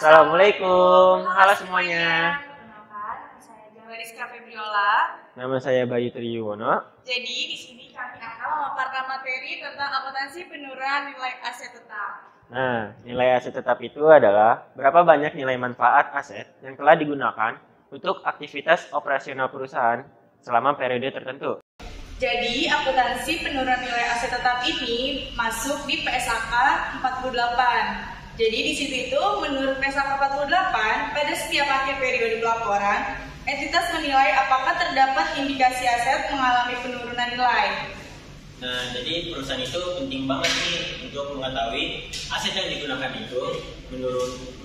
Assalamualaikum, halo semuanya. Perkenalkan, saya Rizka Febriola. Nama saya Bayu Triyono. Jadi di sini kami akan memaparkan materi tentang akuntansi penurunan nilai aset tetap. Nah, nilai aset tetap itu adalah berapa banyak nilai manfaat aset yang telah digunakan untuk aktivitas operasional perusahaan selama periode tertentu. Jadi akuntansi penurunan nilai aset tetap ini masuk di PSAK 48. Jadi di situ itu menurut PSAK 48 pada setiap akhir periode pelaporan, entitas menilai apakah terdapat indikasi aset mengalami penurunan nilai. Nah, jadi perusahaan itu penting banget nih untuk mengetahui aset yang digunakan itu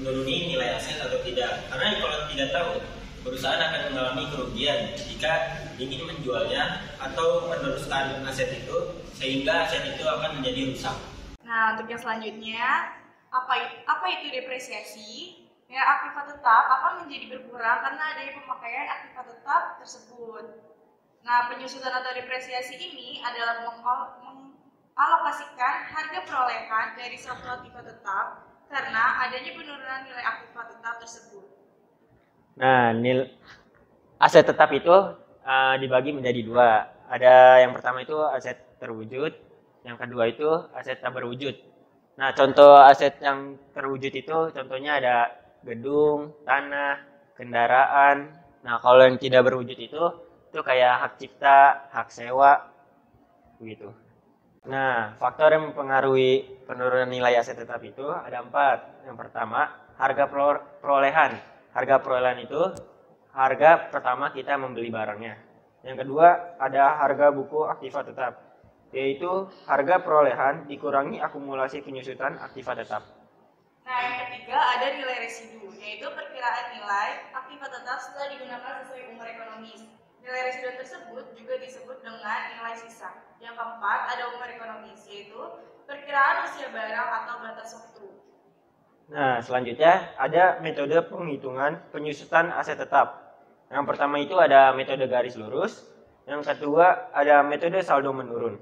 menuruni nilai aset atau tidak. Karena kalau tidak tahu, perusahaan akan mengalami kerugian jika ingin menjualnya atau meneruskan aset itu sehingga aset itu akan menjadi rusak. Nah, untuk yang selanjutnya, apa itu depresiasi? Nilai aktiva tetap akan menjadi berkurang karena adanya pemakaian aktiva tetap tersebut. Nah, penyusutan atau depresiasi ini adalah mengalokasikan harga perolehan dari suatu aktiva tetap karena adanya penurunan nilai aktiva tetap tersebut. Nah, aset tetap itu dibagi menjadi dua. Ada yang pertama itu aset terwujud, yang kedua itu aset tak berwujud. Nah, contoh aset yang terwujud itu contohnya ada gedung, tanah, kendaraan. Nah, kalau yang tidak berwujud itu kayak hak cipta, hak sewa, begitu. Nah, faktor yang mempengaruhi penurunan nilai aset tetap itu ada 4. Yang pertama, harga perolehan. Harga perolehan itu harga pertama kita membeli barangnya. Yang kedua, ada harga buku aktiva tetap, yaitu harga perolehan dikurangi akumulasi penyusutan aktiva tetap. Nah, yang ketiga ada nilai residu, yaitu perkiraan nilai aktiva tetap setelah digunakan sesuai umur ekonomis. Nilai residu tersebut juga disebut dengan nilai sisa. Yang keempat ada umur ekonomis, yaitu perkiraan usia barang atau batas waktu. Nah, selanjutnya ada metode penghitungan penyusutan aset tetap. Yang pertama itu ada metode garis lurus, yang kedua ada metode saldo menurun.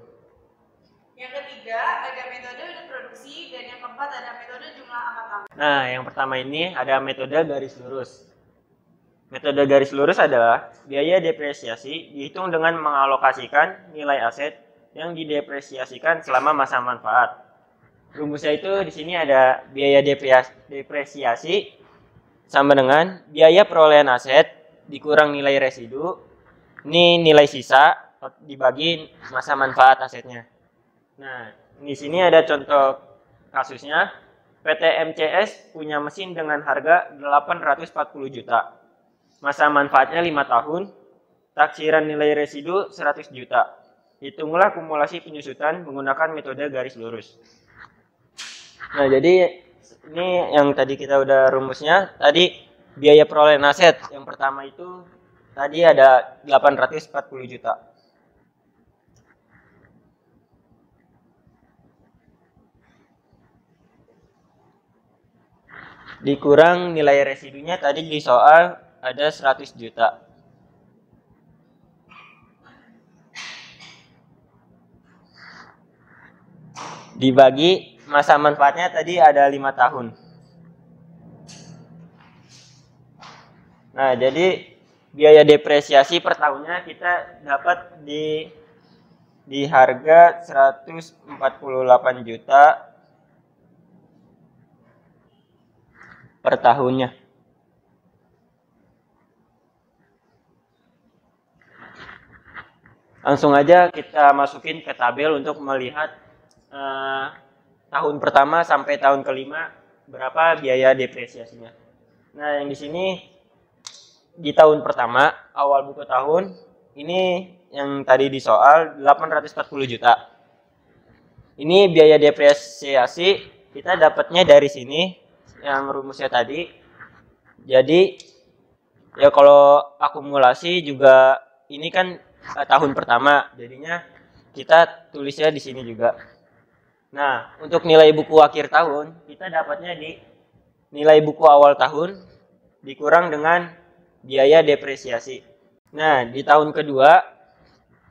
Yang ketiga ada metode unit produksi, dan yang keempat ada metode jumlah angka tambah. Nah, yang pertama ini ada metode garis lurus. Metode garis lurus adalah biaya depresiasi dihitung dengan mengalokasikan nilai aset yang didepresiasikan selama masa manfaat. Rumusnya itu di sini ada biaya depresiasi sama dengan biaya perolehan aset dikurang nilai residu. Ini nilai sisa dibagi masa manfaat asetnya. Nah, di sini ada contoh kasusnya. PT MCS punya mesin dengan harga 840 juta. Masa manfaatnya 5 tahun. Taksiran nilai residu 100 juta. Hitunglah kumulasi penyusutan menggunakan metode garis lurus. Nah, jadi ini yang tadi kita udah rumusnya. Tadi biaya perolehan aset yang pertama itu tadi ada 840 juta. Dikurang nilai residunya tadi di soal ada 100 juta. Dibagi masa manfaatnya tadi ada 5 tahun. Nah, jadi biaya depresiasi per tahunnya kita dapat di harga 148 juta per tahunnya. Langsung aja kita masukin ke tabel untuk melihat tahun pertama sampai tahun kelima berapa biaya depresiasinya. Nah, yang di sini di tahun pertama awal buku tahun ini yang tadi di soal 840 juta. Ini biaya depresiasi kita dapatnya dari sini yang rumusnya tadi. Jadi ya kalau akumulasi juga ini kan tahun pertama, jadinya kita tulisnya di sini juga. Nah, untuk nilai buku akhir tahun kita dapatnya di nilai buku awal tahun dikurang dengan biaya depresiasi. Nah, di tahun kedua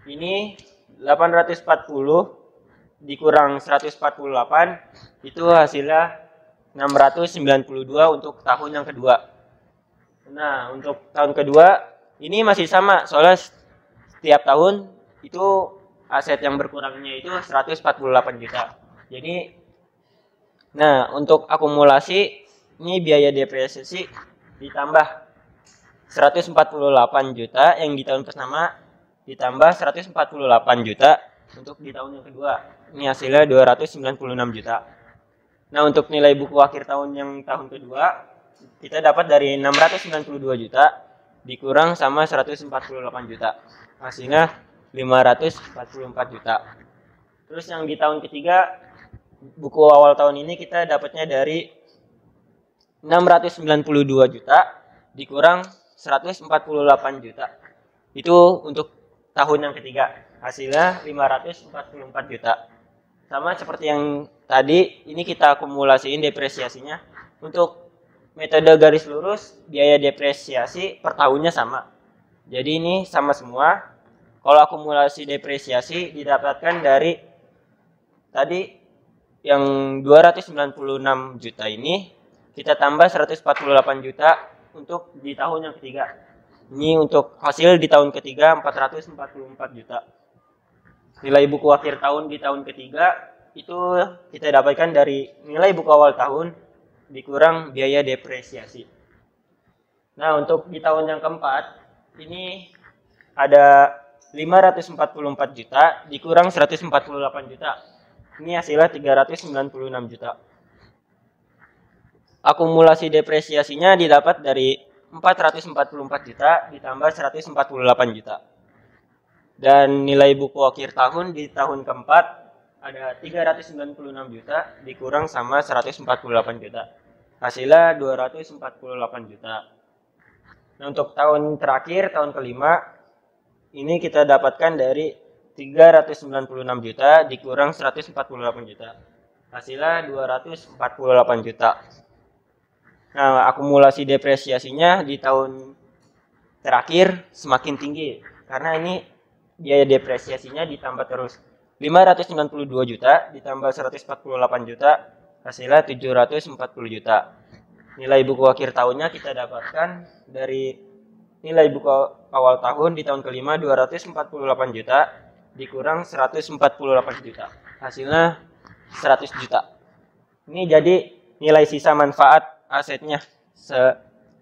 ini 840 dikurang 148 itu hasilnya 692 untuk tahun yang kedua. Nah, untuk tahun kedua ini masih sama, soalnya setiap tahun itu aset yang berkurangnya itu 148 juta. Jadi, nah untuk akumulasi ini biaya depresiasi ditambah 148 juta yang di tahun pertama ditambah 148 juta untuk di tahun yang kedua. Ini hasilnya 296 juta. Nah, untuk nilai buku akhir tahun yang tahun kedua, kita dapat dari 692 juta dikurang sama 148 juta. Hasilnya 544 juta. Terus yang di tahun ketiga, buku awal tahun ini kita dapatnya dari 692 juta dikurang 148 juta. Itu untuk tahun yang ketiga. Hasilnya 544 juta. Sama seperti yang tadi, ini kita akumulasiin depresiasinya. Untuk metode garis lurus, biaya depresiasi per tahunnya sama. Jadi ini sama semua. Kalau akumulasi depresiasi didapatkan dari tadi yang 296 juta ini, kita tambah 148 juta untuk di tahun yang ketiga. Ini untuk hasil di tahun ketiga 444 juta. Nilai buku akhir tahun di tahun ketiga itu kita dapatkan dari nilai buku awal tahun dikurang biaya depresiasi. Nah, untuk di tahun yang keempat ini ada 544 juta dikurang 148 juta. Ini hasilnya 396 juta. Akumulasi depresiasinya didapat dari 444 juta ditambah 148 juta. Dan nilai buku akhir tahun di tahun keempat ada 396 juta dikurang sama 148 juta. Hasilnya 248 juta. Nah, untuk tahun terakhir, tahun kelima, ini kita dapatkan dari 396 juta dikurang 148 juta. Hasilnya 248 juta. Nah, akumulasi depresiasinya di tahun terakhir semakin tinggi karena ini biaya depresiasinya ditambah terus. 592 juta ditambah 148 juta, hasilnya 740 juta. Nilai buku akhir tahunnya kita dapatkan dari nilai buku awal tahun di tahun kelima 248 juta dikurang 148 juta. Hasilnya 100 juta. Ini jadi nilai sisa manfaat asetnya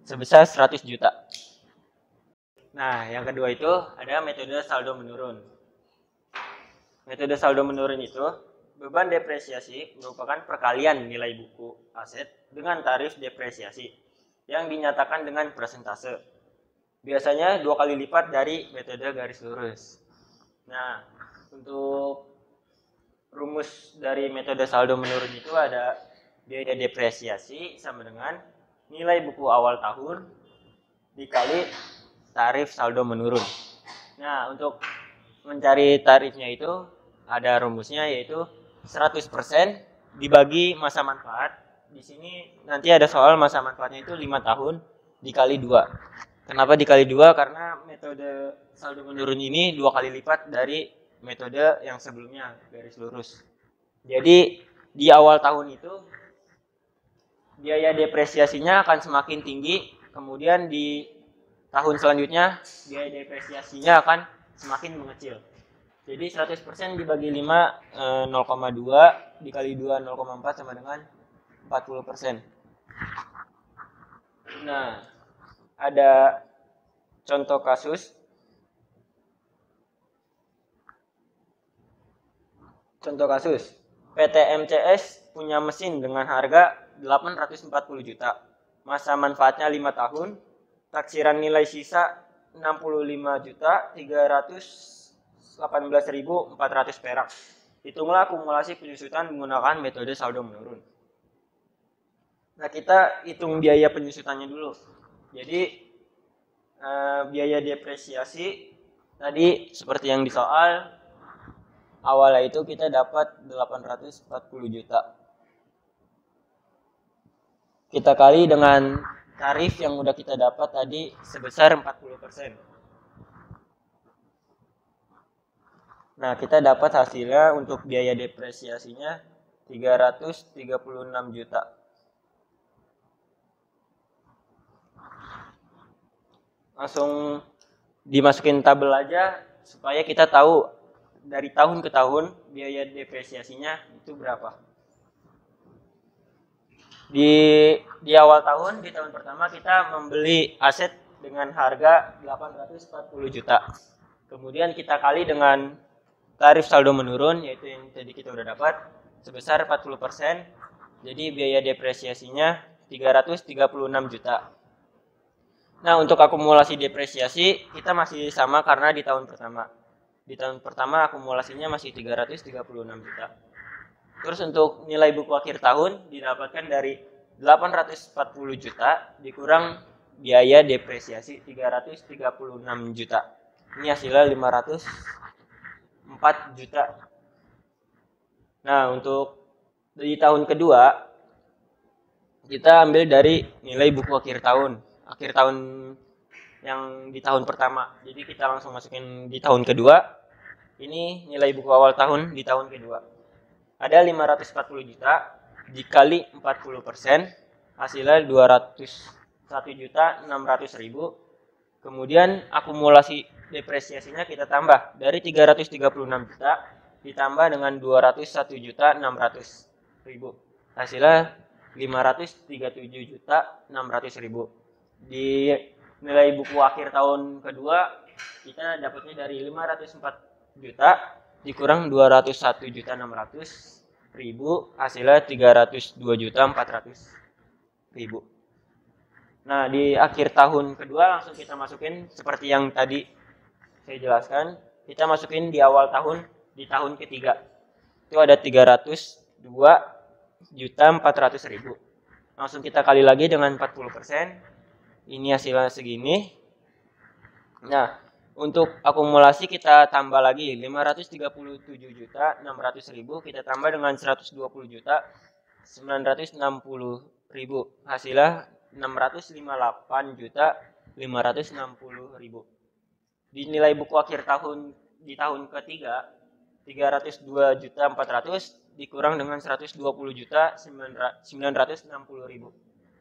sebesar 100 juta. Nah, yang kedua itu ada metode saldo menurun. Metode saldo menurun itu beban depresiasi merupakan perkalian nilai buku aset dengan tarif depresiasi yang dinyatakan dengan persentase. Biasanya 2 kali lipat dari metode garis lurus. Nah, untuk rumus dari metode saldo menurun itu ada biaya depresiasi sama dengan nilai buku awal tahun dikali tarif saldo menurun. Nah, untuk mencari tarifnya itu ada rumusnya, yaitu 100% dibagi masa manfaat. Di sini nanti ada soal masa manfaatnya itu 5 tahun dikali 2. Kenapa dikali 2? Karena metode saldo menurun ini 2 kali lipat dari metode yang sebelumnya garis lurus. Jadi di awal tahun itu biaya depresiasinya akan semakin tinggi, kemudian di tahun selanjutnya biaya depresiasinya akan semakin mengecil. Jadi 100% dibagi 5, 0,2 dikali 2, 0,4 sama dengan 40%. Nah, ada contoh kasus. Contoh kasus, PT MCS punya mesin dengan harga 840 juta. Masa manfaatnya 5 tahun. Taksiran nilai sisa 65.318.400 perak. Hitunglah akumulasi penyusutan menggunakan metode saldo menurun. Nah, kita hitung biaya penyusutannya dulu. Jadi biaya depresiasi tadi seperti yang di soal awalnya itu kita dapat 840 juta. Kita kali dengan tarif yang udah kita dapat tadi sebesar 40%. Nah, kita dapat hasilnya untuk biaya depresiasinya 336 juta. langsung dimasukin tabel aja supaya kita tahu dari tahun ke tahun biaya depresiasinya itu berapa. Di awal tahun, di tahun pertama kita membeli aset dengan harga 840 juta. Kemudian kita kali dengan tarif saldo menurun, yaitu yang tadi kita udah dapat, sebesar 40%. Jadi biaya depresiasinya 336 juta. Nah, untuk akumulasi depresiasi kita masih sama karena di tahun pertama. Di tahun pertama akumulasinya masih 336 juta. Terus untuk nilai buku akhir tahun didapatkan dari 840 juta dikurang biaya depresiasi 336 juta. Ini hasilnya 504 juta. Nah, untuk di tahun kedua kita ambil dari nilai buku akhir tahun yang di tahun pertama. Jadi kita langsung masukin di tahun kedua. Ini nilai buku awal tahun di tahun kedua. Ada 540 juta dikali 40%, hasilnya 201.600.000. Kemudian akumulasi depresiasinya kita tambah dari 336 juta ditambah dengan 201.600.000. Hasilnya 537.600.000. Di nilai buku akhir tahun kedua kita dapatnya dari 504 juta dikurang 201.600.000, hasilnya 302.400.000. Nah, di akhir tahun kedua langsung kita masukin seperti yang tadi saya jelaskan. Kita masukin di awal tahun, di tahun ketiga. Itu ada 302.400.000. Langsung kita kali lagi dengan 40%. Ini hasilnya segini. Nah, untuk akumulasi kita tambah lagi 537.600.000, kita tambah dengan 120.960.000, hasilnya 658.560.000. Di nilai buku akhir tahun di tahun ketiga 302.400.000 dikurang dengan 120.960.000,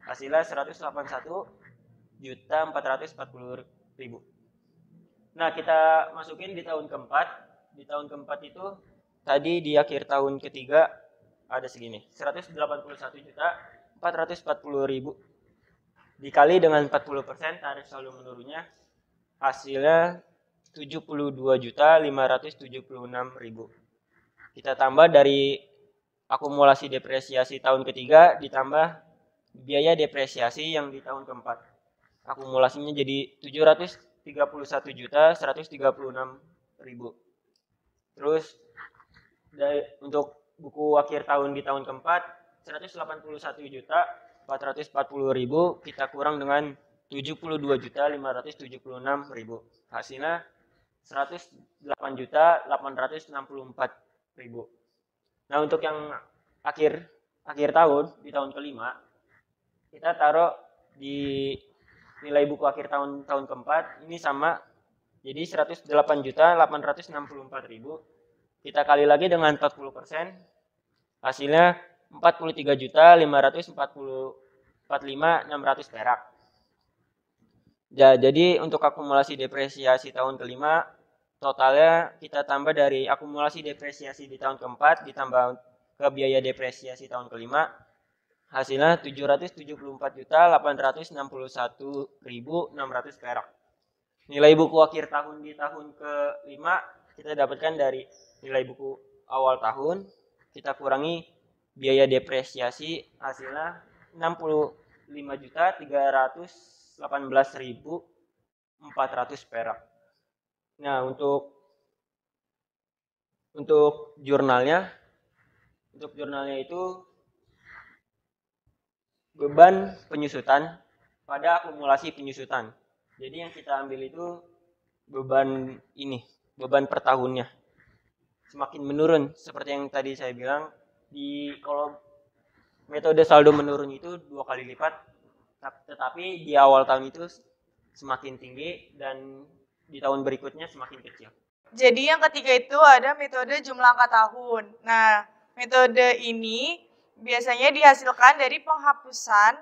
hasilnya 181.440.000. Nah, kita masukin di tahun keempat. Di tahun keempat itu tadi di akhir tahun ketiga ada segini, 181.440.000 dikali dengan 40% tarif saldo menurunnya, hasilnya 72.576.000. Kita tambah dari akumulasi depresiasi tahun ketiga ditambah biaya depresiasi yang di tahun keempat. Akumulasinya jadi 731.136.000. Terus untuk buku akhir tahun di tahun keempat 181.440.000 kita kurang dengan 72.576.000. Hasilnya 108.864.000. Nah, untuk yang akhir tahun di tahun kelima kita taruh di nilai buku akhir tahun keempat ini sama, jadi 108.864.000. Kita kali lagi dengan 40%, hasilnya 43.545.600 perak. Jadi untuk akumulasi depresiasi tahun kelima totalnya kita tambah dari akumulasi depresiasi di tahun keempat ditambah ke biaya depresiasi tahun kelima, hasilnya 774.861.600 perak. Nilai buku akhir tahun di tahun kelima kita dapatkan dari nilai buku awal tahun, kita kurangi biaya depresiasi, hasilnya 65.318.400 perak. Nah, untuk jurnalnya itu beban penyusutan pada akumulasi penyusutan. Jadi yang kita ambil itu beban per tahunnya. Semakin menurun seperti yang tadi saya bilang, kalau metode saldo menurun itu 2 kali lipat, tetapi di awal tahun itu semakin tinggi dan di tahun berikutnya semakin kecil. Jadi yang ketiga itu ada metode jumlah angka tahun. Nah, metode ini biasanya dihasilkan dari penghapusan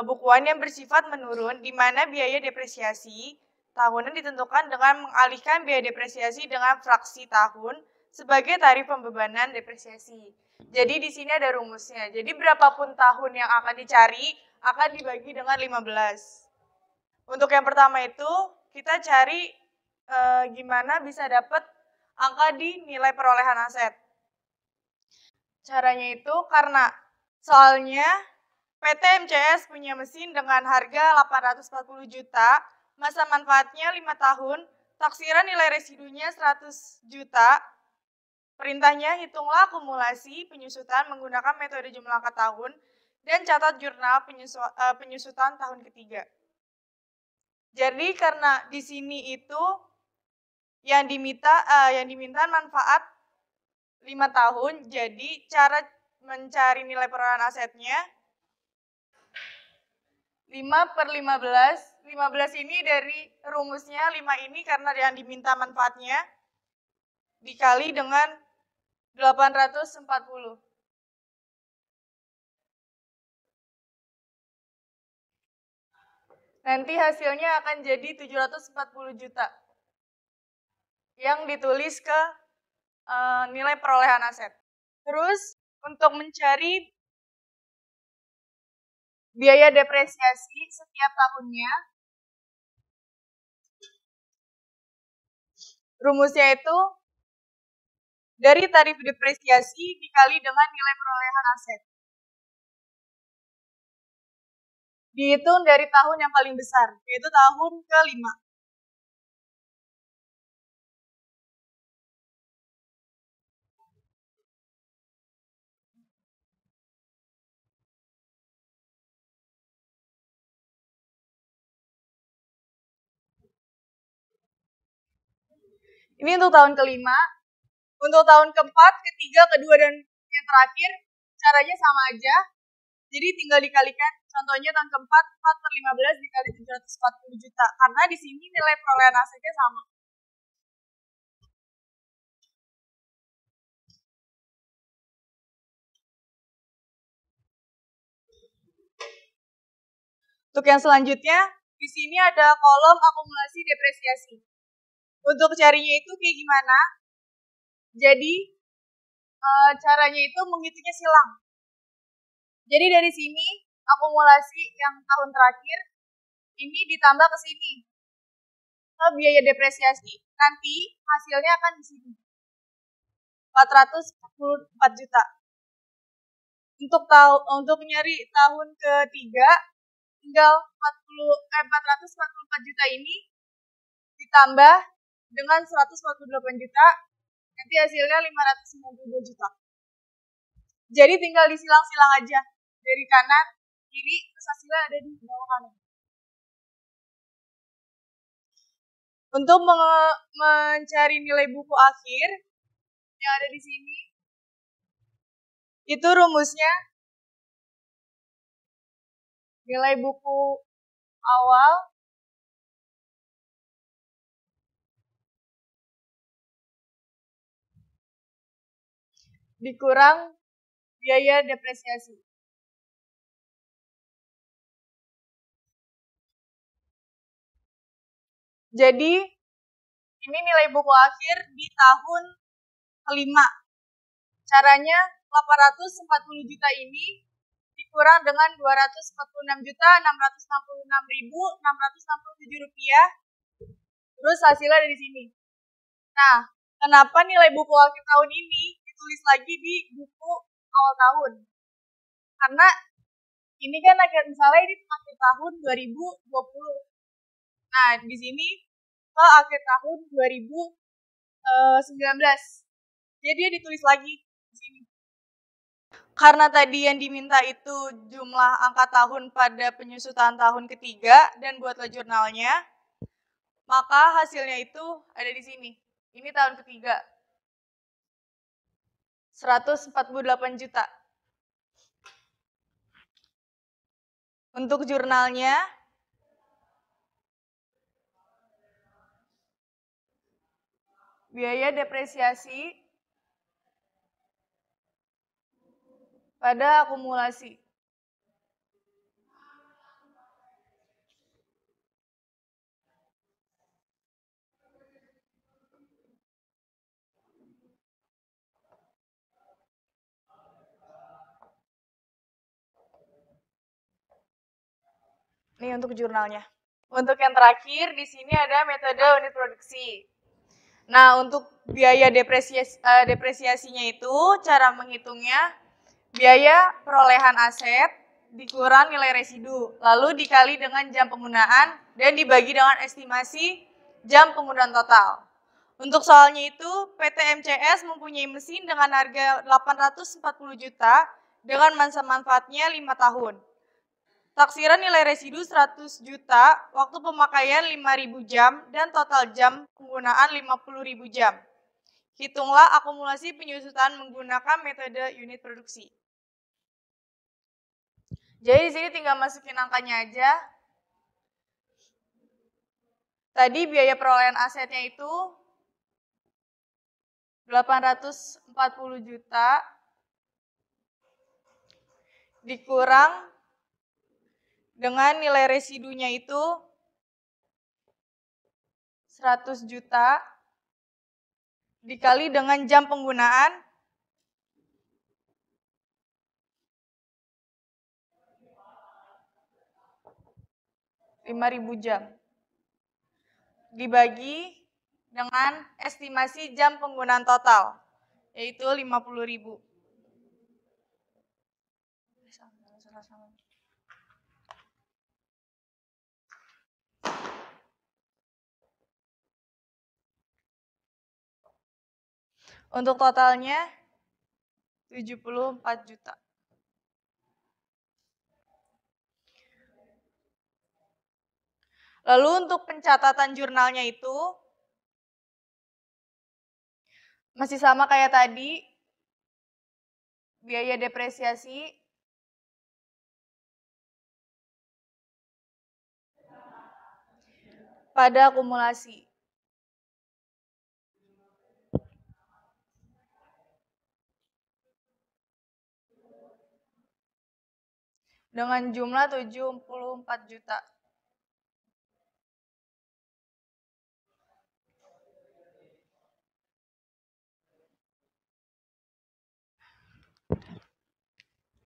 bukuan yang bersifat menurun, di mana biaya depresiasi tahunan ditentukan dengan mengalihkan biaya depresiasi dengan fraksi tahun sebagai tarif pembebanan depresiasi. Jadi di sini ada rumusnya. Jadi berapapun tahun yang akan dicari akan dibagi dengan 15. Untuk yang pertama itu kita cari gimana bisa dapat angka di nilai perolehan aset. Caranya itu karena soalnya PT MCS punya mesin dengan harga 840 juta, masa manfaatnya 5 tahun, taksiran nilai residunya 100 juta. Perintahnya hitunglah akumulasi penyusutan menggunakan metode jumlah angka tahun dan catat jurnal penyusutan tahun ketiga. Jadi karena di sini itu yang diminta manfaat 5 tahun, jadi cara mencari nilai perolehan asetnya 5/15. 15 ini dari rumusnya 5 ini karena yang diminta manfaatnya dikali dengan 840. Nanti hasilnya akan jadi 740 juta yang ditulis ke nilai perolehan aset. Terus untuk mencari biaya depresiasi setiap tahunnya, rumusnya itu dari tarif depresiasi dikali dengan nilai perolehan aset. Dihitung dari tahun yang paling besar, yaitu tahun ke-5. Ini untuk tahun ke-5. Untuk tahun ke-4, ke-3, ke-2, dan yang terakhir, caranya sama aja. Jadi tinggal dikalikan. Contohnya tahun ke-4, 4/15 dikali 740 juta. Karena di sini nilai perolehan asetnya sama. Untuk yang selanjutnya, di sini ada kolom akumulasi depresiasi. Untuk carinya itu kayak gimana? Jadi, caranya itu menghitungnya silang. Jadi dari sini, akumulasi yang tahun terakhir, ini ditambah ke sini. Ke biaya depresiasi. Nanti hasilnya akan di sini. 444 juta. Untuk nyari tahun ketiga, tinggal 444 juta ini ditambah dengan 148 juta, nanti hasilnya 592 juta. Jadi tinggal disilang-silang aja. Dari kanan, kiri, terus hasilnya ada di bawah kanan. Untuk mencari nilai buku akhir yang ada di sini, itu rumusnya nilai buku awal dikurang biaya depresiasi. Jadi, ini nilai buku akhir di tahun ke-5. Caranya 840 juta ini dikurang dengan 246.666.667 rupiah. Terus hasilnya dari sini. Nah, kenapa nilai buku akhir tahun ini ditulis lagi di buku awal tahun? Karena ini kan misalnya ini akhir tahun 2020. Nah, di sini ke akhir tahun 2019. Jadi dia ditulis lagi di sini. Karena tadi yang diminta itu jumlah angka tahun pada penyusutan tahun ketiga dan buatlah jurnalnya, maka hasilnya itu ada di sini. Ini tahun ketiga. 148 juta. Untuk jurnalnya, biaya depresiasi pada akumulasi. Nih untuk jurnalnya. Untuk yang terakhir di sini ada metode unit produksi. Nah, untuk biaya depresiasinya itu cara menghitungnya biaya perolehan aset dikurang nilai residu, lalu dikali dengan jam penggunaan dan dibagi dengan estimasi jam penggunaan total. Untuk soalnya itu, PT MCS mempunyai mesin dengan harga 840 juta dengan masa manfaatnya 5 tahun. Taksiran nilai residu 100 juta, waktu pemakaian 5.000 jam, dan total jam penggunaan 50.000 jam. Hitunglah akumulasi penyusutan menggunakan metode unit produksi. Jadi di sini tinggal masukin angkanya aja. Tadi biaya perolehan asetnya itu 840 juta dikurang dengan nilai residunya itu 100 juta dikali dengan jam penggunaan 5.000 jam. Dibagi dengan estimasi jam penggunaan total, yaitu 50.000. Untuk totalnya 74 juta. Lalu untuk pencatatan jurnalnya itu masih sama kayak tadi, biaya depresiasi pada akumulasi. Dengan jumlah 74 juta.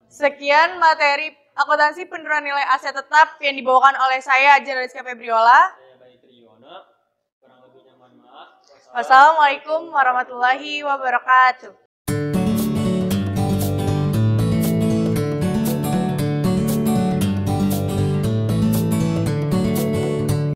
Sekian materi akuntansi penurunan nilai aset tetap yang dibawakan oleh saya, Jurnaliska Febriola. Saya Bayu Triyono. Kurang lebihnya mohon maaf. Wassalamualaikum warahmatullahi wabarakatuh.